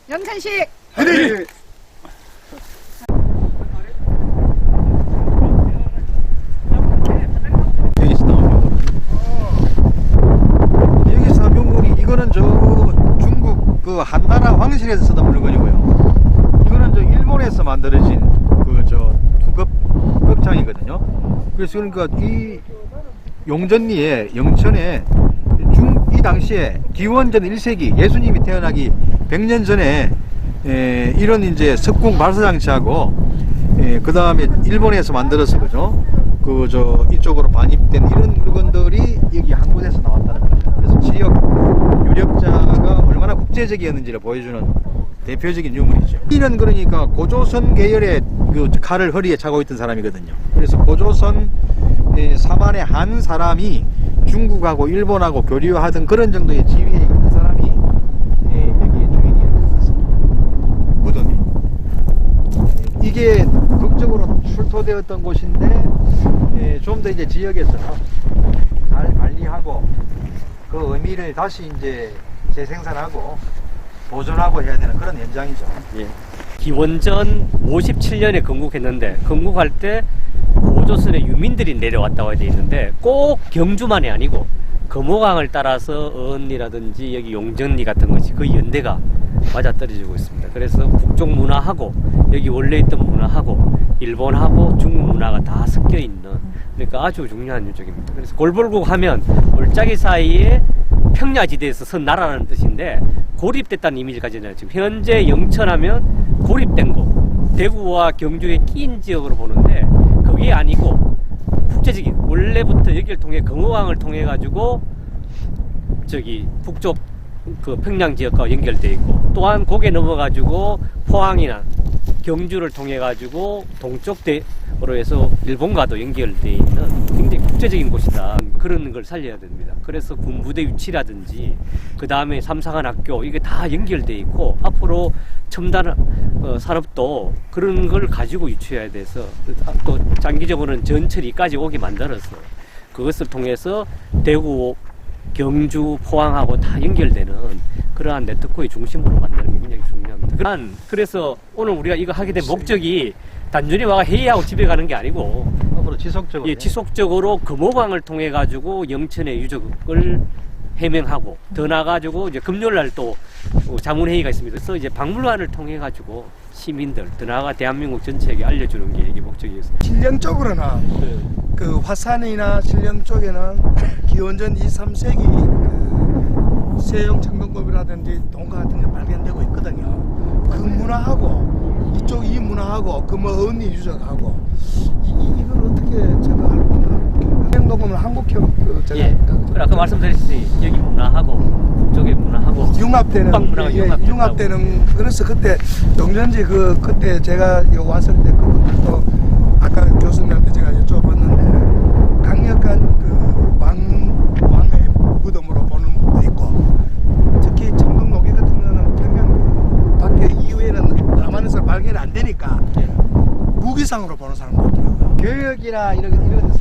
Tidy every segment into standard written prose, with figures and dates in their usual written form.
영천식 네. 여기서 명물이 이거는 저 중국 그 한나라 황실에서 쓰던 물건이고요. 이거는 저 일본에서 만들어진 그 저 투급 벽창이거든요. 그래서 그러니까 이 용전리에 영천에 이 당시에 기원전 1세기 예수님이 태어나기 100년 전에 이런 이제 석궁 발사장치하고 그 다음에 일본에서 만들어서 그죠? 그 저 이쪽으로 반입된 이런 물건들이 여기 한 곳에서 나왔다는 거죠. 그래서 지역 유력자가 얼마나 국제적이었는지를 보여주는 대표적인 유물이죠. 이는 그러니까 고조선 계열의 그 칼을 허리에 차고 있던 사람이거든요. 그래서 고조선 사만의 한 사람이 중국하고 일본하고 교류하던 그런 정도의 지위에 있는 사람이 여기 주인이었습니다. 무덤이. 이게 극적으로 출토되었던 곳인데 좀 더 이제 지역에서 잘 관리하고 그 의미를 다시 이제 재생산하고 보존하고 해야 되는 그런 현장이죠. 예. 기원전 57년에 건국했는데 건국할 때 고조선의 유민들이 내려왔다고 되어 있는데 꼭 경주만이 아니고 금호강을 따라서 어언리라든지 여기 용전리 같은 것이 그 연대가 맞아떨어지고 있습니다. 그래서 북쪽 문화하고 여기 원래 있던 문화하고 일본하고 중국 문화가 다 섞여 있는 그러니까 아주 중요한 유적입니다. 그래서 골볼국 하면 올짜기 사이에 평야지대에서 선 나라라는 뜻인데 고립됐다는 이미지를 가지잖아요. 지금 현재 영천하면 고립된 곳, 대구와 경주에 끼인 지역으로 보는데 그게 아니고 국제적인 원래부터 여기를 통해 금호강을 통해 가지고 저기 북쪽 그 평양 지역과 연결돼 있고 또한 거기에 넘어 가지고 포항이나 경주를 통해 가지고 동쪽 대로 해서 일본과도 연결돼 있는 굉장히 국제적인 곳이다. 그런 걸 살려야 됩니다. 그래서 군부대 위치라든지 그 다음에 삼사관학교 이게 다 연결돼 있고 앞으로 첨단 산업도 그런 걸 가지고 유치해야 돼서 또 장기적으로는 전철이까지 오게 만들어서 그것을 통해서 대구, 경주, 포항하고 다 연결되는 그러한 네트워크의 중심으로 만드는 게 굉장히 중요합니다. 그래서 오늘 우리가 이거 하게 된 목적이 단순히 와가 회의하고 집에 가는 게 아니고 앞으로 지속적으로 예, 지속적으로 금호강을 통해 가지고 영천의 유적을 해명하고 더 나가지고 이제 금요일 날 또 자문회의가 있습니다. 그래서 이제 박물관을 통해 가지고 시민들 더 나아가 대한민국 전체에게 알려주는 게 이게 목적이었습니다. 신령 쪽으로는 그 화산이나 신령 쪽에는 기원전 2, 3세기 그 세형 청동급이라든지 동가 같은 게 발견되고 있거든요. 그 문화하고 이쪽 이 문화하고 그 뭐 언니 유적하고 이걸 어떻게 제가 할 거냐. 신령동은 한국형 그 제가 예. 아까 말씀드렸듯이 여기 문화하고 북쪽의 문화하고 융합되는 문화가 융합되는 그래서 그때 동전지 그때 제가 여기 왔을 때 그분들도 아까 교수님한테 제가 여쭤봤는데 강력한 그 왕의 무덤으로 보는 분도 있고 특히 청동노기 같은 경우는 평양 밖에 이후에는 남한에서 발견이 안 되니까 무기상으로 보는 사람도 있더라고요. 교역이나 이런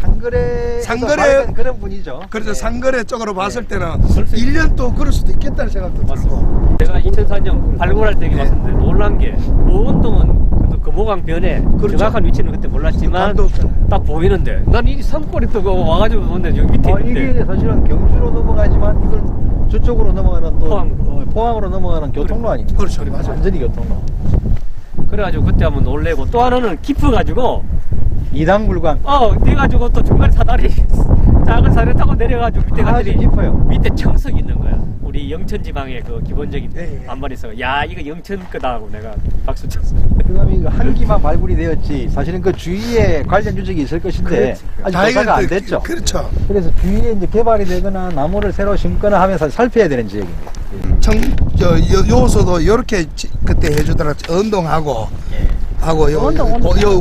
상거래 그런 분이죠. 그래서 네. 상거래 쪽으로 봤을 때는 1년 또 그럴 수도 있겠다는 생각도 들고. 제가 2004년 발굴할 때 봤었는데 놀란 게 어원동은 그래도 금호강 변에 그렇죠. 정확한 위치는 그때 몰랐지만 감도 없잖아요. 딱 보이는데 난 이 산골이 또 와가지고 보는데 여기 밑에 있는데 이게 사실은 경주로 넘어가지만 이건 저쪽으로 넘어가는 또 포항으로 넘어가는 교통로 아닙니까? 그렇죠. 맞아요. 완전히 교통로. 그래가지고 그때 한번 놀래고 또 하나는 깊어가지고 이당불광 돼가지고 또 중간에 사다리 작은 사다리 타고 내려가지고 밑에 아주 갔더니 깊어요. 밑에 청석이 있는 거야. 우리 영천지방의 그 기본적인 예, 예. 안반에서 야 이거 영천 거다 하고 내가 박수 쳤어. 그다음에 이거 한기만 발굴이 되었지 사실은 그 주위에 관련 유적이 있을 것인데 아직 조사가 안 됐죠. 그렇죠. 그래서 주위에 이제 개발이 되거나 나무를 새로 심거나 하면서 살펴야 되는 지역입니다. 요소도 이렇게 그때 해주더라. 언동하고 하고 요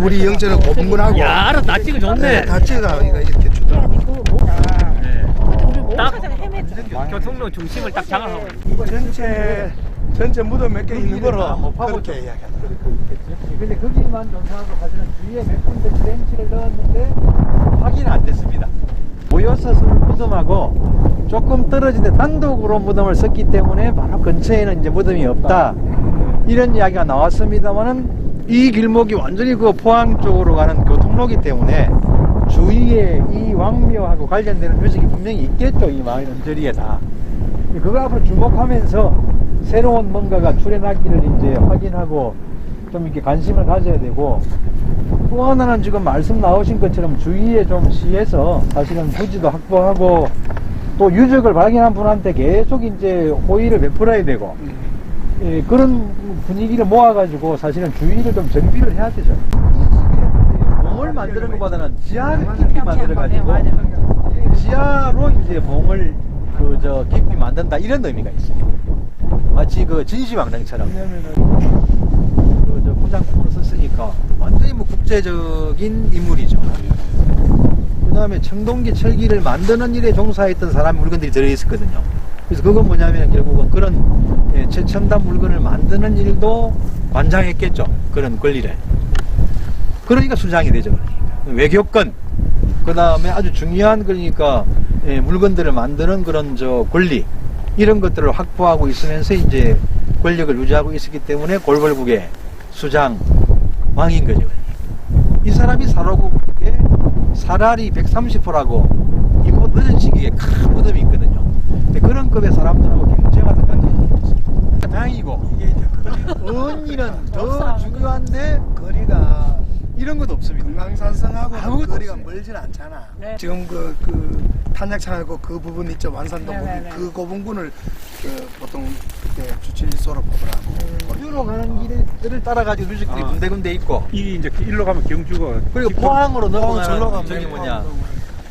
우리 영천은 고분군하고 야 알아 나 찍어 좋네. 다 찍어 이거 이렇게 주더라. 딱 교통로 중심을 딱 장악하고 이거 전체 무덤 몇 개 있는 거로 그렇게 이야기하더라. 근데 거기만 조사하고 사실은 주위에 몇 군데 트렌치를 넣었는데 확인은 안 됐습니다. 모여서 쓸 무덤하고 조금 떨어진 데 단독으로 무덤을 썼기 때문에 바로 근처에는 이제 무덤이 없다. 이런 이야기가 나왔습니다만은 이 길목이 완전히 그 포항 쪽으로 가는 교통로이기 때문에 주위에 이 왕묘하고 관련되는 묘지가 분명히 있겠죠. 이 마을 언저리에 다. 그거 앞으로 주목하면서 새로운 뭔가가 출현하기를 이제 확인하고 좀 이렇게 관심을 가져야 되고, 또 하나는 지금 말씀 나오신 것처럼 주위에 좀 시에서 사실은 부지도 확보하고 또 유적을 발견한 분한테 계속 이제 호의를 베풀어야 되고, 예, 그런 분위기를 모아가지고 사실은 주위를 좀 정비를 해야 되죠. 봉을 만드는 것보다는 지하를 깊이 만들어가지고 지하로 이제 봉을 깊이 만든다, 이런 의미가 있어요. 마치 그 진시황릉처럼 부장품으로 썼으니까 완전히 뭐 국제적인 인물이죠. 그 다음에 청동기 철기를 만드는 일에 종사했던 사람 물건들이 들어있었거든요. 그래서 그건 뭐냐면 결국은 그런 최첨단 물건을 만드는 일도 관장했겠죠. 그런 권리를. 그러니까 수장이 되죠. 그러니까 외교권, 그 다음에 아주 중요한 그러니까 물건들을 만드는 그런 권리, 이런 것들을 확보하고 있으면서 이제 권력을 유지하고 있었기 때문에 골벌국의 수장, 왕인 거죠. 이 사람이 사로국의 사라리 130호라고 이곳 늦은 시기에 큰 무덤이 있거든요. 그런 급의 사람들하고 경쟁하던 관계가 있습니다. 다행이고, 이게 이제 언니는 더 중요한데 거리가 이런 것도 없습니다. 금강산성하고 아무것도 거리가 없어요. 멀진 않잖아. 네. 지금 그 탄약창하고 그 부분 있죠. 완산동 네네네. 부분. 그 고분군을 보통 그때 주칠소로 보더라고. 주로 가는 길을 따라가지고 뮤직들이 군데군데 있고, 이 이제 일로 가면 경주가 그리고 포항으로 절로 넘어가는 가면 저기 뭐냐, 포항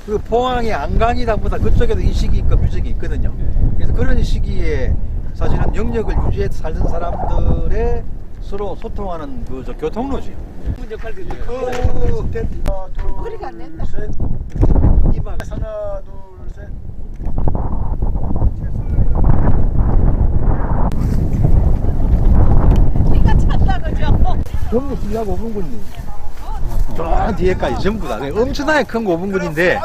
그 포항의 안강이다보다 그쪽에도 인식이 있고 뮤직이 있거든요. 그래서 그런 시기에 사실은 영역을 유지해서 살던 사람들의 서로 소통하는 교통로지. 역할도 있네요. 머리가 안 낸다. 이만 하나, 둘, 셋. 피가 찬다 그죠? 전부 신라 고분군이 저 뒤에까지 전부 다 엄청나게 큰 고분군인데,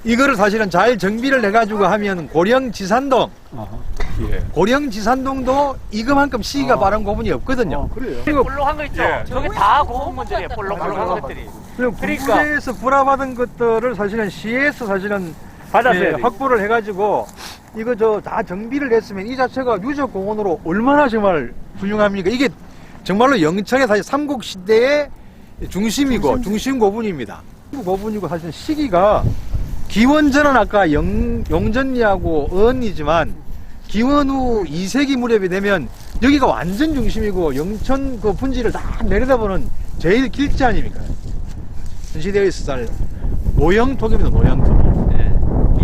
이거를 사실은 잘 정비를 해가지고 하면 고령지산동, 예. 고령지산동도 이거만큼 시기가 빠른 고분이 없거든요. 그래요. 그리고 볼록한 거 있죠? 예. 저게 다 고분들이에요. 볼록볼록한 것들이. 그리고 그러니까. 군부대에서 불화받은 것들을 사실은 시에서 사실은 받았어요. 확보를 해가지고 이거 다 정비를 했으면 이 자체가 유적공원으로 얼마나 정말 훌륭합니까? 이게 정말로 영천의 사실 삼국시대의 중심이고 중심 고분입니다. 고분이고 사실 시기가 기원전은 아까 용전리하고 언이지만 기원 후 2세기 무렵이 되면 여기가 완전 중심이고 영천 그 분지를 다 내려다보는 제일 길지 아닙니까? 전시대에 있을 노영톡입니다. 노영톡. 네.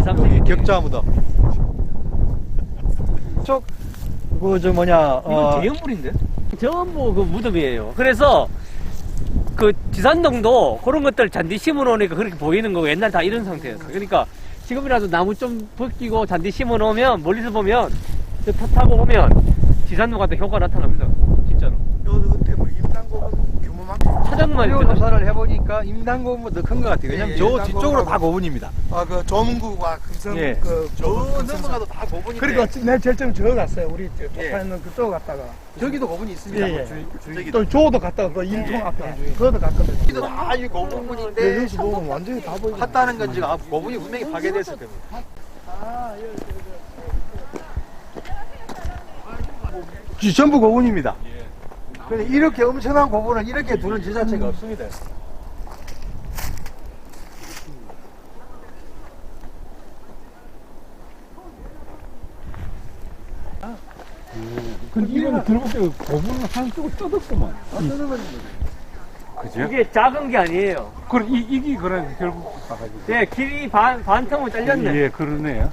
2, 3, 여기 4. 격자 무덤. 쪽 이건 대형물인데? 전부 그 무덤이에요. 그래서 그 지산동도 그런 것들 잔디 심어 놓으니까 그렇게 보이는 거고, 옛날 다 이런 상태였어. 그러니까 지금이라도 나무 좀 벗기고 잔디 심어 놓으면 멀리서 보면 저 타 타고 오면 지산동 같은 효과 나타납니다. 진짜로. 요 그때 뭐 임당고분 규모만큼. 차장만 표 있거든. 조사를 해보니까 임당고분보다 더 큰 것 같아요. 왜냐면 예, 저 임당고분하고- 뒤쪽으로 다 고분입니다. 그 조문구와 금성 예. 저 넘어가도 다 고분인데. 그리고 내 제일 처음 저 갔어요. 우리 예. 조카는 그쪽 갔다가 저기도 고분이 있습니다. 예, 예. 저기도. 또 조도 갔다가 그 인통 앞에 그것도 갔거든. 여기도 다이 고분군인데 여기서 보면 완전히 다 보이고. 팠다는 건 지금 고분이 분명히 파괴됐을 겁니다. 전부 고분입니다. 근데 이렇게 엄청난 고분을 이렇게 두는 지자체가 없습니다. 근데 이거는 들어보니까 고분을 한쪽을 뜯었구만. 그죠? 이게 작은 게 아니에요. 그럼 이게 그래 결국 가가지고. 네, 길이 반통을 잘렸네. 예, 그러네요.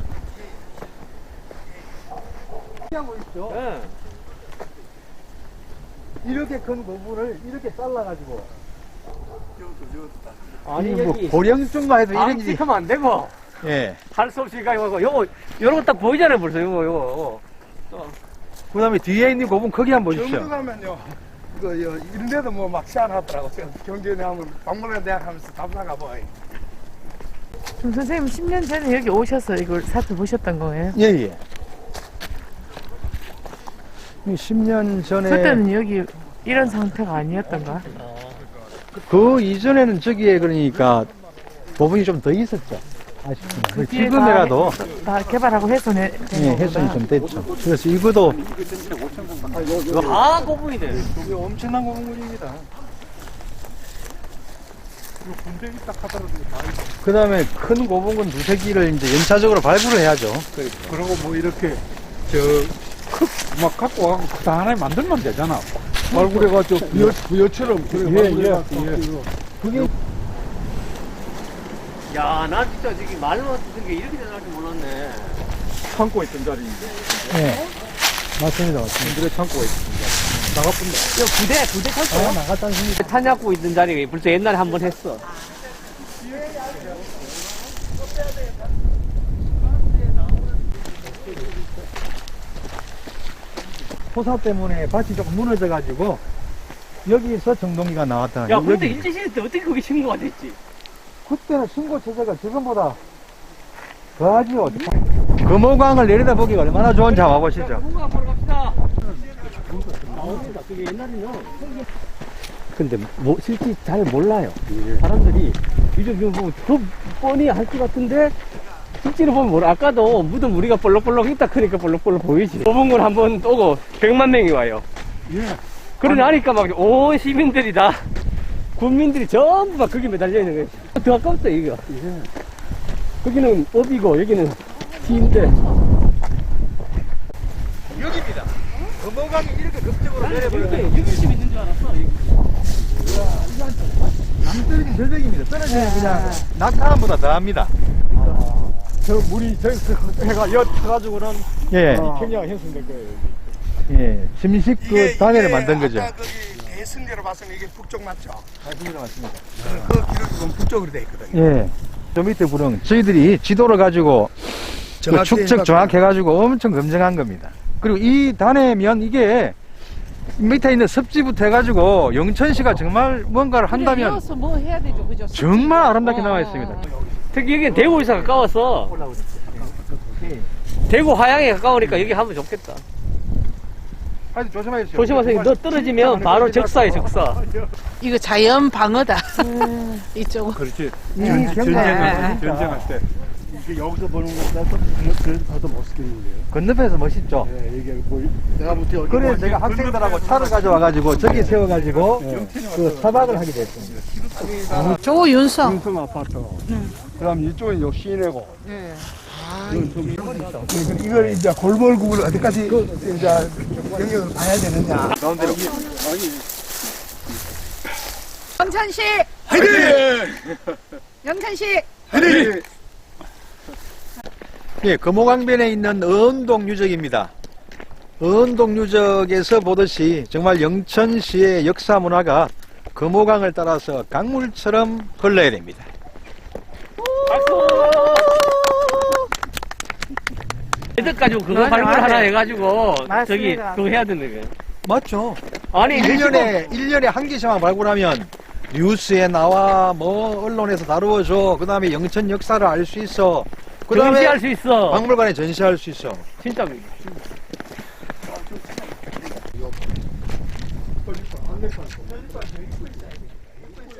하고 있죠. 네. 이렇게 큰 고분을 이렇게 잘라가지고. 아니, 뭐 여기 고령 쪽만 해도 이런 안 일이. 찍으면 안 되고, 예. 할 수 없이 가고, 요거 딱 보이잖아요, 벌써, 요거. 그 다음에 뒤에 있는 고분 크기 한번 보십시오. 경주 가면요. 이런 데도 뭐 막 시안하더라고. 경주에 하면 박물관 대학 하면서 답나가 봐. 그럼 선생님 10년 전에 여기 오셔서 이걸 살펴보셨던 거예요? 예, 예. 10년 전에 그때는 여기 이런 상태가 아니었던가? 그 이전에는 저기에 그러니까 부분이 좀 더 있었죠. 아쉽지만. 그 뒤에 지금이라도 다 개발하고 훼손해. 예, 훼손이 좀 됐죠. 그래서 이것도 아, 고분이네. 이게 엄청난 고분입니다. 군대 있다 하더라도 다 그 다음에 큰 고분군 두세 기를 이제 연차적으로 발굴을 해야죠. 그러고 뭐 이렇게 막 갖고 와서 다 하나 만들면 되잖아. 발굴해가지고 부여처럼 그래. 그게 야, 나 진짜 저기 말로 듣는 게 이렇게 되는 줄 몰랐네. 창고에 있던 자리인데. 네. 맞습니다. 분들의 창고가 있습니다. 나가뿐다. 부대 탈거? 나갔지 않습니까? 탄약고 있는 자리가 벌써 옛날에 한 번 했어. 토사 때문에 밭이 조금 무너져가지고 여기서 정동기가 나왔다. 야, 그런데 일제시대 때 어떻게 그게 신고가 됐지? 그때는 신고 체제가 지금보다 더하지요. 금호강을 내려다보기가 얼마나 좋은지 한번 와보시죠. 공간 보러 갑시다. 나옵니다. 그게 옛날에는. 근데 뭐 실제 잘 몰라요. 사람들이 요즘 보면 더 뻔히 할 것 같은데 실제로 보면 몰라. 아까도 무덤 우리가 볼록볼록 있다 크니까 볼록볼록 보이지. 5분군 한번 오고 100만 명이 와요. 예. 그러고 나니까 막 온 시민들이 다 군민들이 전부 막 거기 매달려 있는 거지. 더 아깝다 이거. 거기는 업이고 여기는 시인데. 여기입니다. 금호강이 이렇게 급적으로 내려버리면 여기 심 있는 줄 알았어. 남떨어진 절벽입니다. 떨어지면 그냥 낙하암보다 더합니다. 저 물이 해가 엿쳐가지고는 예, 평야가 형성될 거예요. 예. 심식 그 단해를 만든 거죠. 아까 거기 대승대로 봤으면 이게 북쪽 맞죠? 맞습니다, 맞습니다. 그 길을 보면 북쪽으로 돼 있거든요. 예. 저 밑에 구릉 저희들이 지도를 가지고 그 정확히 축적 정확해가지고 엄청 검증한 겁니다. 그리고 이 단해면 이게 밑에 있는 섭지부터 해가지고 영천시가 정말 뭔가를 한다면 이어서 뭐 해야 되죠, 그죠? 정말 아름답게 나와 있습니다. 특히 여기는 대구에서 가까워서 대구 화양에 가까우니까 여기 하면 좋겠다. 하여튼 조심하십시오. 조심하세요. 너 떨어지면 바로 적사에 적사. 이거 자연 방어다. 이쪽은. 그렇지. 전쟁할 전쟁할 때. 이게 여기서 보는 것보다 더 멋있겠는데요. 건너편에서 멋있죠. 예, 이게 뭐 내가 볼때 그래서 제가 학생들하고 차를 가져와가지고 저기 세워가지고 그 사박을 하게 됐습니다. 조윤성. 윤성 아파트. 그다음 이쪽은 요 시내고. 네. 이걸 이제 골몰국을 어디까지 이제 영역을 봐야 되느냐. 가운데로. 영천시. 화이팅! 영천시. 화이팅! 예, 금호강변에 있는 어은동 유적입니다. 어은동 유적에서 보듯이 정말 영천시의 역사 문화가 금호강을 따라서 강물처럼 흘러야 됩니다. 애들 가지고 그거 발굴 하나 해가지고 맞습니다. 저기 그거 해야 되는 거야. 맞죠? 아니 1년에 한 개씩만 발굴하면 뉴스에 나와, 뭐, 언론에서 다루어줘. 그 다음에 영천 역사를 알 수 있어. 그 다음에 전시할 수 있어. 박물관에 전시할 수 있어. 진짜입니다.